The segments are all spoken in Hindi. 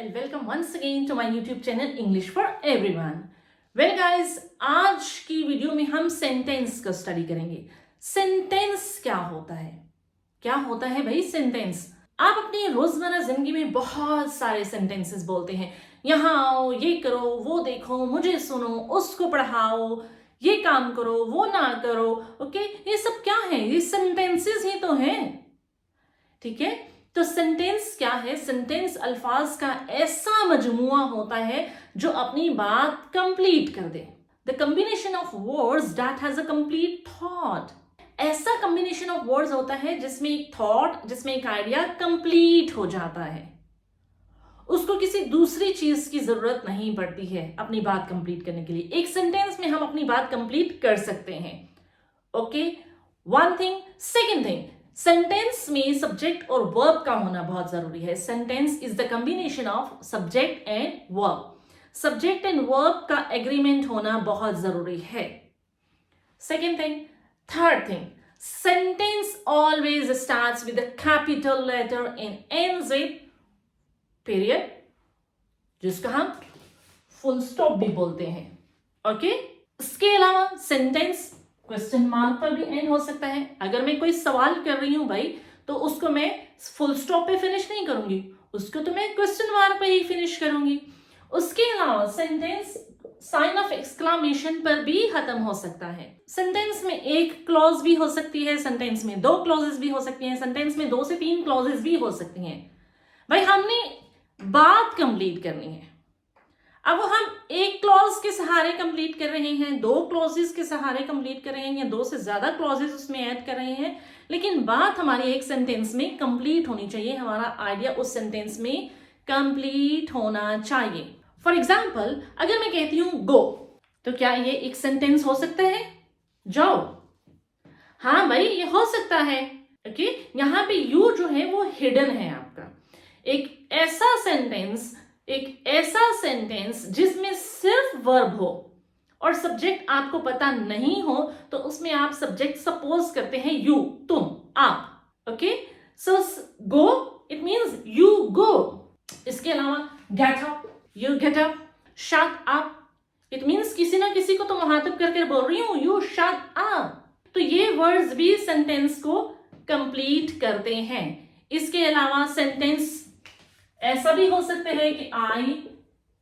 and welcome once again to my YouTube channel English for Everyone. Well guys, आज की वीडियो में हम सेंटेंस का स्टडी करेंगे। सेंटेंस क्या होता है? क्या होता है भाई सेंटेंस? आप अपनी रोजमर्रा जिंदगी में बहुत सारे सेंटेंसेस बोलते हैं। यहाँ आओ, ये करो, वो देखो, मुझे सुनो, उसको पढ़ाओ, ये काम करो, वो ना करो। ओके, ये सब क्या है? ये सेंटेंसेस ही तो हैं। ठीक है, तो सेंटेंस क्या है? सेंटेंस अल्फाज का ऐसा मजमुआ होता है जो अपनी बात कंप्लीट कर दे। The combination of words that has a complete thought. ऐसा कॉम्बिनेशन ऑफ वर्ड्स होता है जिसमें एक थॉट, जिसमें एक आइडिया कंप्लीट हो जाता है। उसको किसी दूसरी चीज की जरूरत नहीं पड़ती है अपनी बात कंप्लीट करने के लिए। एक सेंटेंस में हम अपनी बात कंप्लीट कर सकते हैं। Okay, one thing. Second thing, sentence में सब्जेक्ट और वर्ब का होना बहुत जरूरी है। Sentence is the combination of subject and verb. Subject and verb का एग्रीमेंट होना बहुत जरूरी है। Second thing. Third thing, sentence always starts with a capital letter and ends with period, जिसका हम फुल स्टॉप भी बोलते हैं। ओके, इसके अलावा सेंटेंस क्वेश्चन मार्क पर भी एंड हो सकता है। अगर मैं कोई सवाल कर रही हूं भाई, तो उसको मैं फुल स्टॉप पे फिनिश नहीं करूंगी, उसको तो मैं क्वेश्चन मार्क पे ही फिनिश करूंगी। उसके अलावा सेंटेंस साइन ऑफ एक्सक्लामेशन पर भी खत्म हो सकता है। सेंटेंस में एक क्लॉज भी हो सकती है, सेंटेंस में दो क्लॉजेस भी हो सकती हैं, सेंटेंस में 2 से 3 क्लॉजेस भी हो सकती हैं। भाई हमने बात कंप्लीट करनी है। अब हम एक क्लॉज के सहारे कंप्लीट कर रहे हैं, 2 क्लॉजेस के सहारे कंप्लीट कर रहे हैं, या 2 से ज्यादा क्लॉजेस उसमें ऐड कर रहे हैं, लेकिन बात हमारी एक सेंटेंस में कंप्लीट होनी चाहिए। हमारा आइडिया उस सेंटेंस में कंप्लीट होना चाहिए। फॉर एग्जाम्पल, अगर मैं कहती हूं गो, तो क्या ये एक सेंटेंस हो सकता है? जाओ। हाँ भाई, ये हो सकता है। ओके, यहाँ पे यू जो है वो हिडन है आपका। एक ऐसा सेंटेंस जिसमें सिर्फ वर्ब हो और सब्जेक्ट आपको पता नहीं हो, तो उसमें आप सब्जेक्ट सपोज करते हैं यू, तुम, आप। Okay, so go it means you go. इसके अलावा get up, you get up. Shut up it means किसी ना किसी को तो मुखातिब करके बोल रही हूं, यू शट अप। तो ये वर्ड्स भी सेंटेंस को कंप्लीट करते हैं। इसके अलावा सेंटेंस ऐसा भी हो सकते हैं कि आई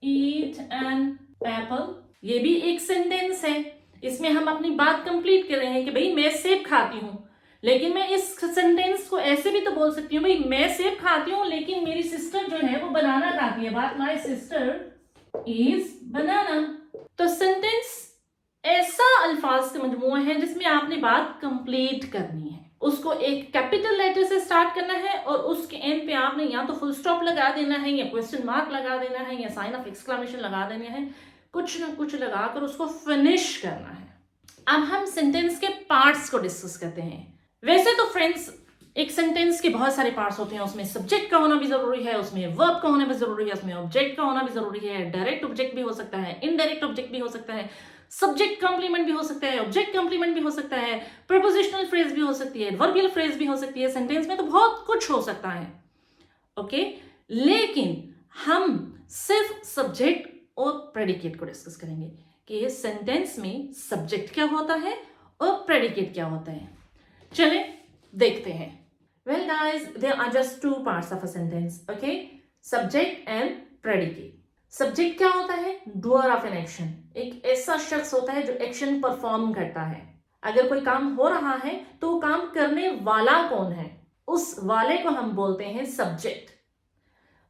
ईट एन एप्पल, ये भी एक सेंटेंस है। इसमें हम अपनी बात कंप्लीट कर रहे हैं कि भाई मैं सेब खाती हूं, लेकिन मैं इस सेंटेंस को ऐसे भी तो बोल सकती हूँ, भाई मैं सेब खाती हूँ लेकिन मेरी सिस्टर जो है वो बनाना खाती है, but my sister is banana. तो सेंटेंस ऐसा अल्फाज का मजमूआ है जिसमें आपने बात कंप्लीट करनी है। उसको एक कैपिटल लेटर से स्टार्ट करना है और उसके एंड पे आपने या तो फुल स्टॉप लगा देना है, या क्वेश्चन मार्क लगा देना है, या साइन ऑफ एक्सक्लेमेशन लगा देना है। कुछ ना कुछ लगाकर उसको फिनिश करना है। अब हम सेंटेंस के पार्ट्स को डिस्कस करते हैं। वैसे तो फ्रेंड्स, एक सेंटेंस के बहुत सारे पार्ट्स होते हैं। उसमें सब्जेक्ट का होना भी जरूरी है, उसमें वर्ब का होना भी जरूरी है, उसमें ऑब्जेक्ट का होना भी जरूरी है। डायरेक्ट ऑब्जेक्ट भी हो सकता है, इनडायरेक्ट ऑब्जेक्ट भी हो सकता है, सब्जेक्ट कंप्लीमेंट भी हो सकता है, ऑब्जेक्ट कंप्लीमेंट भी हो सकता है, प्रपोजिशनल फ्रेज भी हो सकती है, एडवर्बियल फ्रेज भी हो सकती है। सेंटेंस में तो बहुत कुछ हो सकता है। ओके, लेकिन हम सिर्फ सब्जेक्ट और प्रेडिकेट को डिस्कस करेंगे कि इस सेंटेंस में सब्जेक्ट क्या होता है और प्रेडिकेट क्या होता है। चले देखते हैं। Well guys, there are just 2 parts of a sentence. Okay, subject and predicate. Subject क्या होता है? Doer of an action. एक ऐसा शख्स होता है जो एक्शन परफॉर्म करता है। अगर कोई काम हो रहा है तो काम करने वाला कौन है, उस वाले को हम बोलते हैं subject.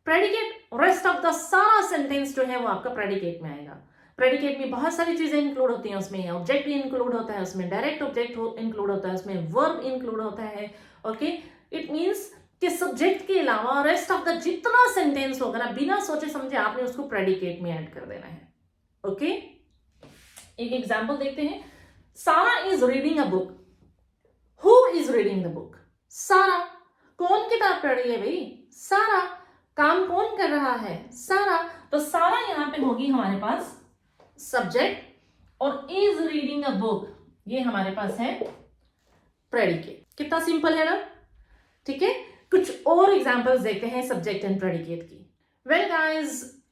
Predicate, rest of the सारा सेंटेंस जो है वो आपका प्रेडिकेट में आएगा। प्रेडिकेट में बहुत सारी चीजें इंक्लूड होती हैं। उसमें ऑब्जेक्ट भी इंक्लूड होता है, उसमें डायरेक्ट ऑब्जेक्ट इंक्लूड होता है, उसमें वर्ब इंक्लूड होता है। ओके, इट मींस कि सब्जेक्ट के अलावा रेस्ट ऑफ द जितना सेंटेंस होगा ना, बिना सोचे समझे आपने उसको प्रेडिकेट में ऐड कर देना है। ओके, एक एग्जांपल देखते हैं। सारा is reading a book. Who is reading the book? सारा। कौन किताब पढ़ रही है भाई? सारा। काम कौन कर रहा है? सारा। तो सारा यहां पे होगी हमारे पास सब्जेक्ट, और इज रीडिंग अ बुक ये हमारे पास है प्रेडिकेट। कितना सिंपल है ना? ठीक है, कुछ और एग्जांपल्स देखते हैं सब्जेक्ट एंड प्रेडिकेट की। वेल गाइस,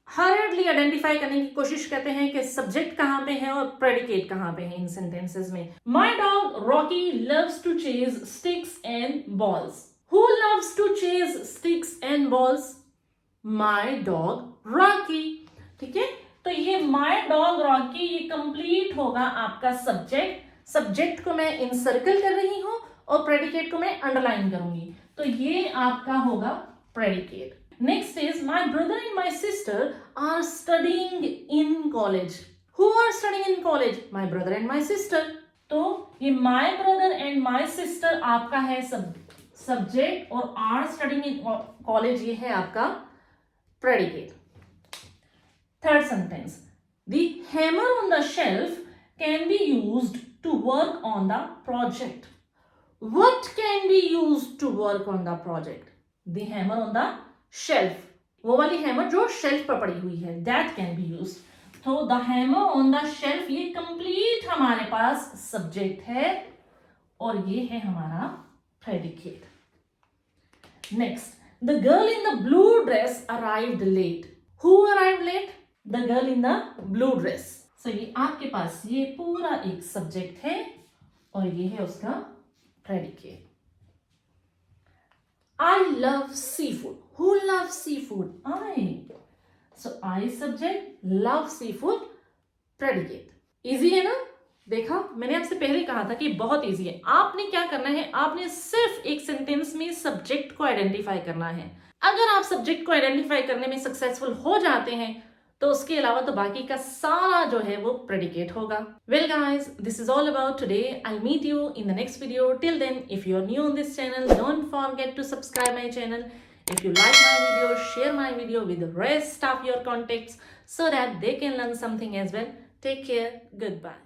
हर्डली आइडेंटिफाई करने की कोशिश करते हैं कि सब्जेक्ट कहाँ पे है और प्रेडिकेट कहाँ पे है इन सेंटेंसेस में। My dog Rocky loves to chase sticks and balls. Who loves to chase sticks and balls? My dog Rocky. ठीक है, तो ये माई डॉग रॉकी ये कंप्लीट होगा आपका सब्जेक्ट। सब्जेक्ट को मैं इनसर्कल कर रही हूं और प्रेडिकेट को मैं अंडरलाइन करूंगी, तो ये आपका होगा predicate. Next is my brother and my sister are studying in college. Who are studying in college? My brother and my sister. तो ये my brother and my sister आपका है सब्जेक्ट और are studying in college ये है आपका predicate. Third sentence. The hammer on the shelf can be used to work on the project. What can be used to work on the project? The hammer on the shelf, वो वाली हैमर जो शेल्फ पर पड़ी हुई है, दैट कैन बी यूज। तो the hammer on the shelf ये कंप्लीट हमारे पास सब्जेक्ट है और ये है हमारा predicate. Next, the girl in the blue dress arrived late. Who arrived late? The girl in the blue dress. So ये आपके पास ये पूरा एक सब्जेक्ट है और ये है उसका predicate. I love seafood. Who loves seafood? I. So I subject, love seafood, predicate. Easy है ना? देखा, मैंने आपसे पहले कहा था कि बहुत इजी है। आपने क्या करना है, आपने सिर्फ एक सेंटेंस में सब्जेक्ट को आइडेंटिफाई करना है। अगर आप सब्जेक्ट को आइडेंटिफाई करने में सक्सेसफुल हो जाते हैं तो उसके अलावा तो बाकी का सारा जो है वो प्रेडिकेट होगा। Well guys, this is all about today. I meet you in the next video. Till then, if you are new on this channel, don't forget to subscribe my channel. If you like my video, share my video with the rest of your contacts so that they can learn something as well. Take care. Goodbye.